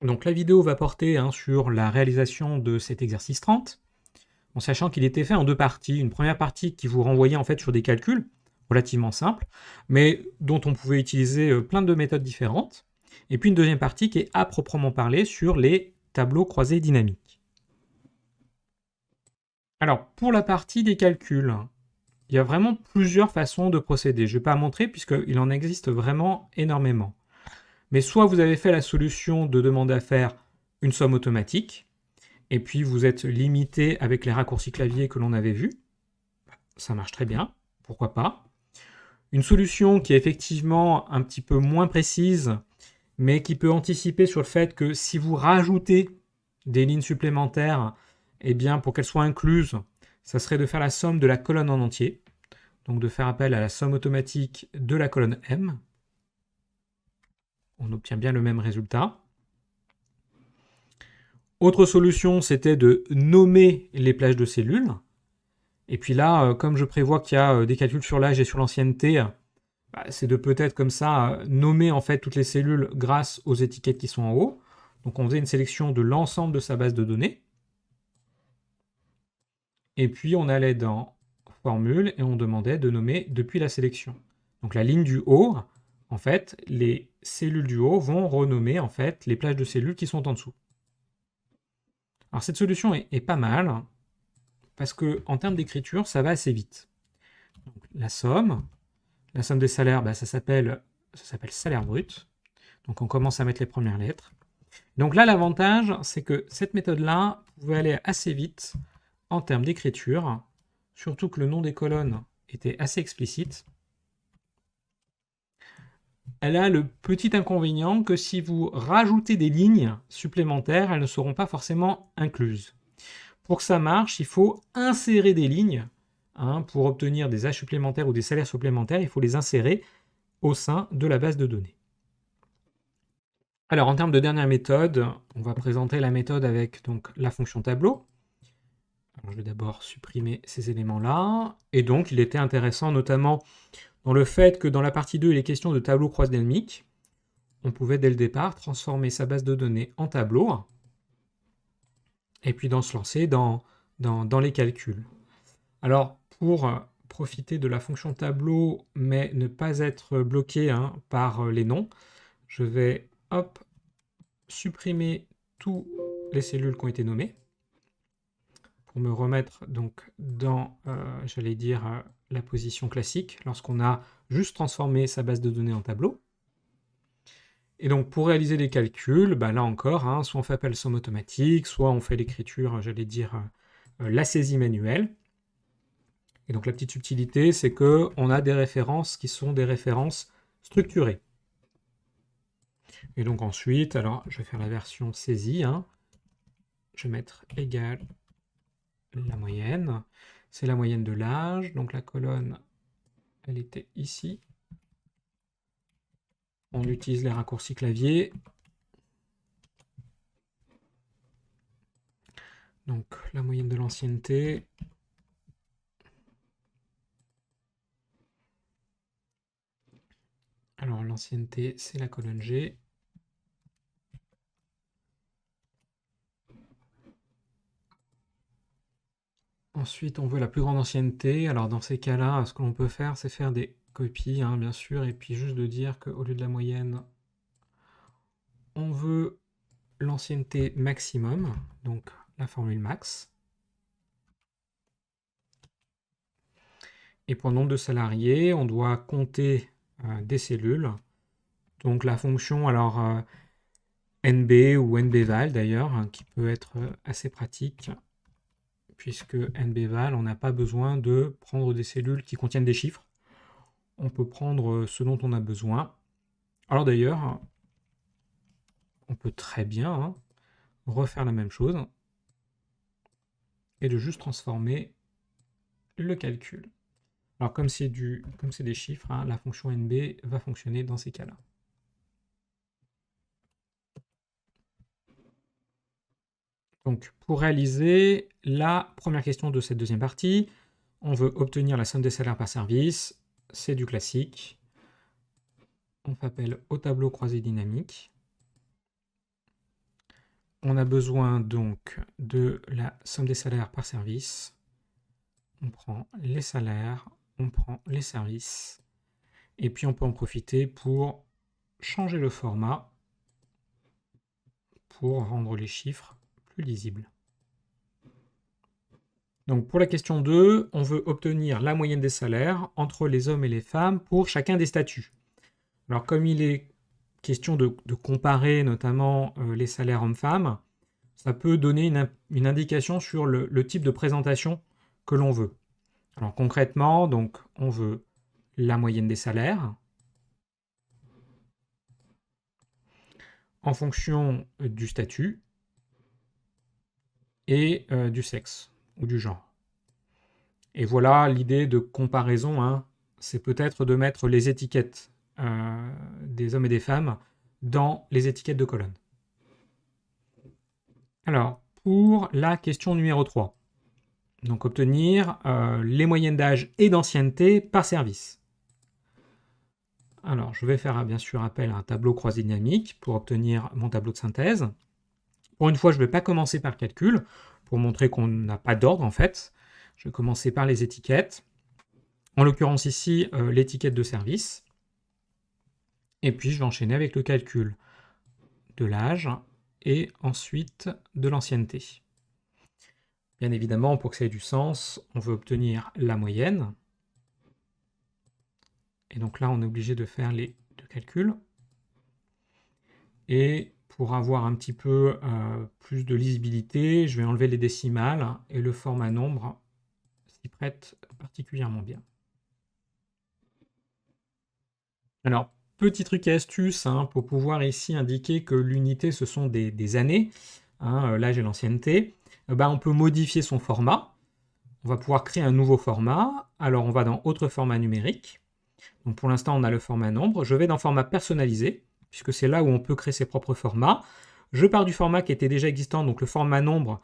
Donc la vidéo va porter sur la réalisation de cet exercice 30, en sachant qu'il était fait en deux parties. Une première partie qui vous renvoyait en fait sur des calculs relativement simples, mais dont on pouvait utiliser plein de méthodes différentes. Et puis une deuxième partie qui est à proprement parler sur les tableaux croisés dynamiques. Alors pour la partie des calculs, il y a vraiment plusieurs façons de procéder. Je ne vais pas montrer puisqu'il en existe vraiment énormément. Mais soit vous avez fait la solution de demander à faire une somme automatique, et puis vous êtes limité avec les raccourcis clavier que l'on avait vus. Ça marche très bien, pourquoi pas. Une solution qui est effectivement un petit peu moins précise, mais qui peut anticiper sur le fait que si vous rajoutez des lignes supplémentaires, eh bien pour qu'elles soient incluses, ça serait de faire la somme de la colonne en entier. Donc de faire appel à la somme automatique de la colonne M. On obtient bien le même résultat. Autre solution, c'était de nommer les plages de cellules. Et puis là, comme je prévois qu'il y a des calculs sur l'âge et sur l'ancienneté, c'est de peut-être comme ça nommer en fait toutes les cellules grâce aux étiquettes qui sont en haut. Donc on faisait une sélection de l'ensemble de sa base de données. Et puis on allait dans Formule et on demandait de nommer depuis la sélection. Donc la ligne du haut, en fait, les cellules du haut vont renommer en fait les plages de cellules qui sont en dessous. Alors cette solution est pas mal parce que en termes d'écriture, ça va assez vite. Donc, la somme des salaires, ça s'appelle salaire brut. Donc on commence à mettre les premières lettres. Donc là, l'avantage, c'est que cette méthode-là pouvait aller assez vite en termes d'écriture, surtout que le nom des colonnes était assez explicite. Elle a le petit inconvénient que si vous rajoutez des lignes supplémentaires, elles ne seront pas forcément incluses. Pour que ça marche, il faut insérer des lignes. Pour obtenir des âges supplémentaires ou des salaires supplémentaires, il faut les insérer au sein de la base de données. Alors en termes de dernière méthode, on va présenter la méthode avec donc la fonction tableau. Alors, je vais d'abord supprimer ces éléments-là. Et donc il était intéressant notamment dans le fait que dans la partie 2, il est question de tableau croisé dynamique. On pouvait dès le départ transformer sa base de données en tableau et puis se lancer dans les calculs. Alors pour profiter de la fonction tableau mais ne pas être bloqué par les noms, je vais supprimer toutes les cellules qui ont été nommées pour me remettre donc dans, la position classique lorsqu'on a juste transformé sa base de données en tableau. Et donc pour réaliser les calculs, là encore, soit on fait appel à somme automatique, soit on fait l'écriture, la saisie manuelle. Et donc la petite subtilité, c'est qu'on a des références qui sont des références structurées. Et donc ensuite, alors je vais faire la version saisie, je vais mettre égal la moyenne, c'est la moyenne de l'âge, donc la colonne, elle était ici. On utilise les raccourcis clavier. Donc la moyenne de l'ancienneté. Alors l'ancienneté, c'est la colonne G. Ensuite, on veut la plus grande ancienneté. Alors dans ces cas-là, ce que l'on peut faire, c'est faire des copies, bien sûr, et puis juste de dire qu'au lieu de la moyenne, on veut l'ancienneté maximum, donc la formule max. Et pour le nombre de salariés, on doit compter des cellules. Donc la fonction, alors NB ou NBVal d'ailleurs, qui peut être assez pratique, puisque NBVal, on n'a pas besoin de prendre des cellules qui contiennent des chiffres. On peut prendre ce dont on a besoin. Alors d'ailleurs, on peut très bien refaire la même chose et de juste transformer le calcul. Alors comme c'est des chiffres, la fonction NB va fonctionner dans ces cas-là. Donc pour réaliser la première question de cette deuxième partie, on veut obtenir la somme des salaires par service, c'est du classique. On fait appel au tableau croisé dynamique. on a besoin donc de la somme des salaires par service. On prend les salaires, on prend les services, et puis on peut en profiter pour changer le format pour rendre les chiffres plus lisibles. Donc pour la question 2, on veut obtenir la moyenne des salaires entre les hommes et les femmes pour chacun des statuts. Alors comme il est question de comparer notamment les salaires hommes-femmes, ça peut donner une indication sur le type de présentation que l'on veut. Alors concrètement, donc, on veut la moyenne des salaires en fonction du statut et du sexe ou du genre. Et voilà l'idée de comparaison, hein, c'est peut-être de mettre les étiquettes des hommes et des femmes dans les étiquettes de colonne. Alors, pour la question numéro 3, donc obtenir les moyennes d'âge et d'ancienneté par service. Alors, je vais faire bien sûr appel à un tableau croisé dynamique pour obtenir mon tableau de synthèse. Pour une fois, je ne vais pas commencer par le calcul, pour montrer qu'on n'a pas d'ordre en fait. Je vais commencer par les étiquettes. En l'occurrence ici, l'étiquette de service. Et puis, je vais enchaîner avec le calcul de l'âge et ensuite de l'ancienneté. Bien évidemment, pour que ça ait du sens, on veut obtenir la moyenne. Et donc là, on est obligé de faire les deux calculs. Et pour avoir un petit peu plus de lisibilité, je vais enlever les décimales et le format nombre s'y prête particulièrement bien. Alors, petit truc et astuce hein, pour pouvoir ici indiquer que l'unité, ce sont des années, hein, l'âge et l'ancienneté. On peut modifier son format. On va pouvoir créer un nouveau format. Alors, on va dans Autre format numérique. Donc, pour l'instant, on a le format nombre. Je vais dans Format personnalisé, puisque c'est là où on peut créer ses propres formats. Je pars du format qui était déjà existant, donc le format nombre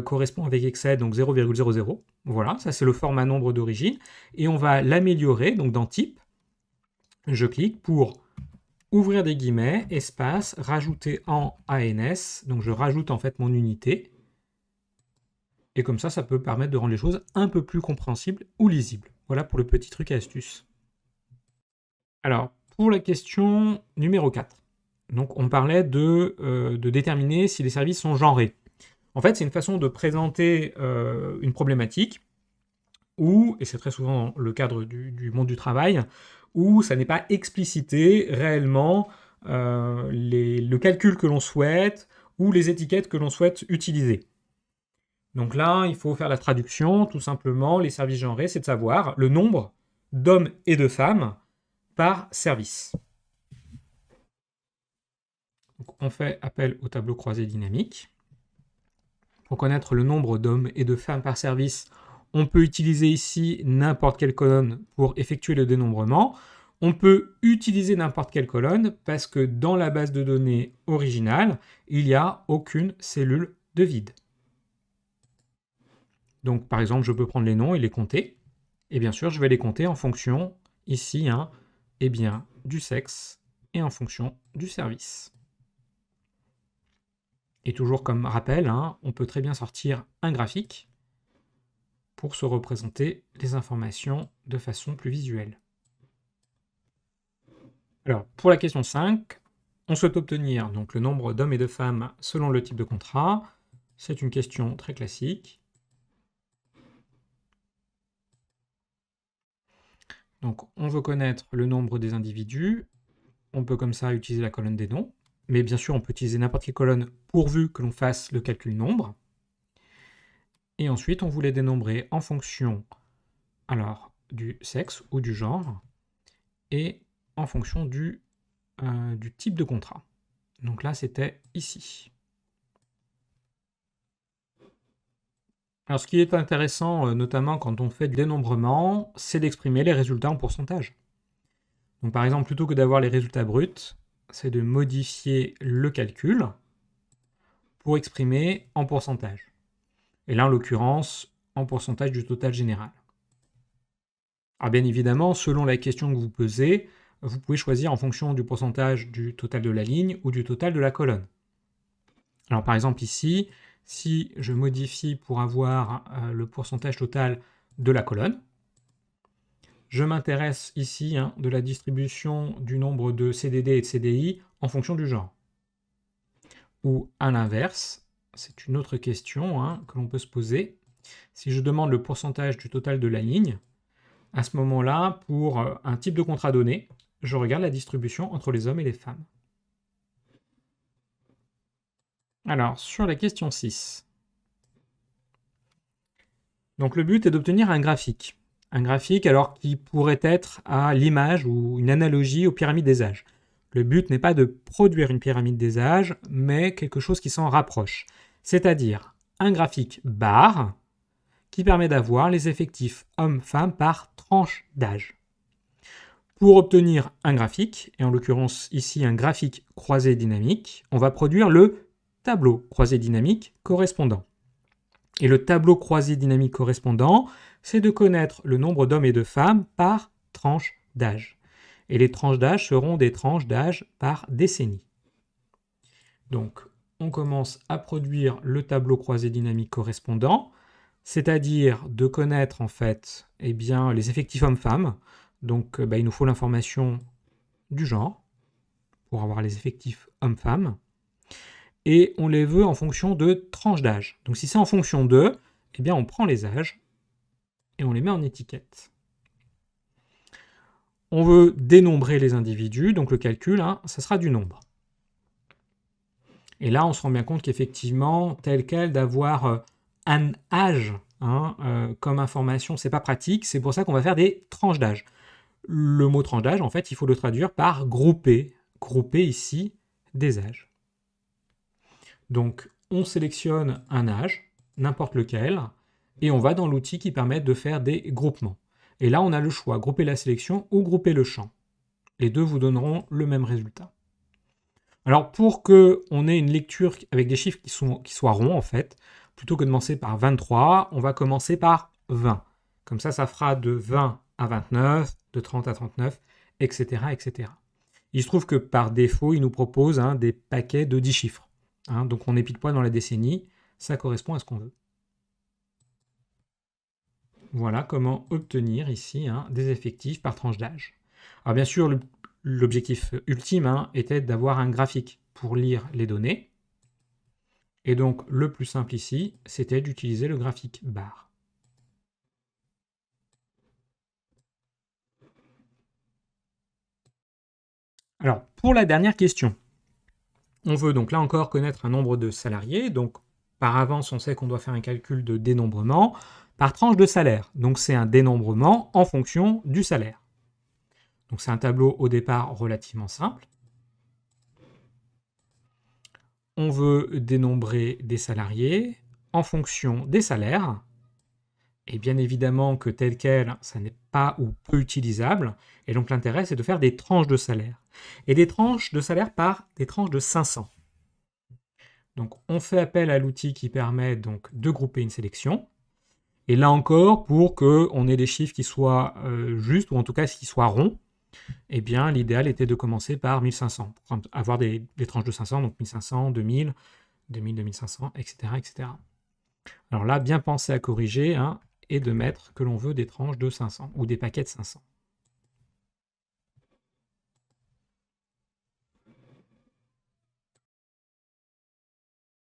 correspond avec Excel, donc 0,00. Voilà, ça c'est le format nombre d'origine. Et on va l'améliorer, donc dans Type, je clique pour ouvrir des guillemets, espace, rajouter en ANS. Donc je rajoute en fait mon unité. Et comme ça peut permettre de rendre les choses un peu plus compréhensibles ou lisibles. Voilà pour le petit truc et astuce. Alors, pour la question numéro 4. Donc, on parlait de déterminer si les services sont genrés. En fait, c'est une façon de présenter une problématique où, et c'est très souvent le cadre du monde du travail, où ça n'est pas explicité réellement le calcul que l'on souhaite ou les étiquettes que l'on souhaite utiliser. Donc là, il faut faire la traduction, tout simplement. Les services genrés, c'est de savoir le nombre d'hommes et de femmes par service. Donc, on fait appel au tableau croisé dynamique. Pour connaître le nombre d'hommes et de femmes par service, on peut utiliser ici n'importe quelle colonne pour effectuer le dénombrement. On peut utiliser n'importe quelle colonne parce que dans la base de données originale, il n'y a aucune cellule de vide. Donc par exemple, je peux prendre les noms et les compter. Et bien sûr, je vais les compter en fonction, ici, du sexe et en fonction du service. Et toujours comme rappel, on peut très bien sortir un graphique pour se représenter les informations de façon plus visuelle. Alors, pour la question 5, on souhaite obtenir donc, le nombre d'hommes et de femmes selon le type de contrat. C'est une question très classique. Donc, on veut connaître le nombre des individus. On peut comme ça utiliser la colonne des noms. Mais bien sûr, on peut utiliser n'importe quelle colonne pourvu que l'on fasse le calcul nombre. Et ensuite, on voulait dénombrer en fonction du sexe ou du genre et en fonction du type de contrat. Donc là, c'était ici. Alors, ce qui est intéressant, notamment quand on fait du dénombrement, c'est d'exprimer les résultats en pourcentage. Donc par exemple, plutôt que d'avoir les résultats bruts, c'est de modifier le calcul pour exprimer en pourcentage. Et là, en l'occurrence, en pourcentage du total général. Alors bien évidemment, selon la question que vous posez, vous pouvez choisir en fonction du pourcentage du total de la ligne ou du total de la colonne. Alors par exemple ici, si je modifie pour avoir le pourcentage total de la colonne, je m'intéresse ici de la distribution du nombre de CDD et de CDI en fonction du genre. Ou à l'inverse, c'est une autre question que l'on peut se poser. Si je demande le pourcentage du total de la ligne, à ce moment-là, pour un type de contrat donné, je regarde la distribution entre les hommes et les femmes. Alors, sur la question 6. Donc le but est d'obtenir un graphique. Un graphique alors qui pourrait être à l'image ou une analogie aux pyramides des âges. Le but n'est pas de produire une pyramide des âges, mais quelque chose qui s'en rapproche. C'est-à-dire un graphique barre qui permet d'avoir les effectifs hommes-femmes par tranche d'âge. Pour obtenir un graphique, et en l'occurrence ici un graphique croisé dynamique, on va produire le tableau croisé dynamique correspondant. Et le tableau croisé dynamique correspondant, c'est de connaître le nombre d'hommes et de femmes par tranche d'âge. Et les tranches d'âge seront des tranches d'âge par décennie. Donc, on commence à produire le tableau croisé dynamique correspondant, c'est-à-dire de connaître en fait les effectifs hommes-femmes. Donc, il nous faut l'information du genre pour avoir les effectifs hommes-femmes. Et on les veut en fonction de tranches d'âge. Donc si c'est en fonction d'eux, on prend les âges et on les met en étiquette. On veut dénombrer les individus, donc le calcul, ça sera du nombre. Et là, on se rend bien compte qu'effectivement, tel quel, d'avoir un âge comme information, c'est pas pratique. C'est pour ça qu'on va faire des tranches d'âge. Le mot tranche d'âge, en fait, il faut le traduire par grouper. Grouper ici des âges. Donc, on sélectionne un âge, n'importe lequel, et on va dans l'outil qui permet de faire des groupements. Et là, on a le choix, grouper la sélection ou grouper le champ. Les deux vous donneront le même résultat. Alors, pour qu'on ait une lecture avec des chiffres qui soient ronds, en fait, plutôt que de commencer par 23, on va commencer par 20. Comme ça fera de 20 à 29, de 30 à 39, etc., etc. Il se trouve que par défaut, il nous propose des paquets de 10 chiffres. Donc on est pile poil dans la décennie, ça correspond à ce qu'on veut. Voilà comment obtenir ici des effectifs par tranche d'âge. Alors bien sûr, l'objectif ultime était d'avoir un graphique pour lire les données. Et donc le plus simple ici, c'était d'utiliser le graphique barre. Alors pour la dernière question, on veut donc là encore connaître un nombre de salariés. Donc par avance, on sait qu'on doit faire un calcul de dénombrement par tranche de salaire. Donc c'est un dénombrement en fonction du salaire. Donc c'est un tableau au départ relativement simple. On veut dénombrer des salariés en fonction des salaires. Et bien évidemment que tel quel, ça n'est pas ou peu utilisable. Et donc l'intérêt, c'est de faire des tranches de salaire. Et des tranches de salaire par des tranches de 500. Donc on fait appel à l'outil qui permet donc de grouper une sélection. Et là encore, pour qu'on ait des chiffres qui soient justes, ou en tout cas qui soient ronds, l'idéal était de commencer par 1500, pour avoir des tranches de 500, donc 1500, 2000, 2000, 2500, etc., etc. Alors là, bien penser à corriger, et de mettre que l'on veut des tranches de 500, ou des paquets de 500.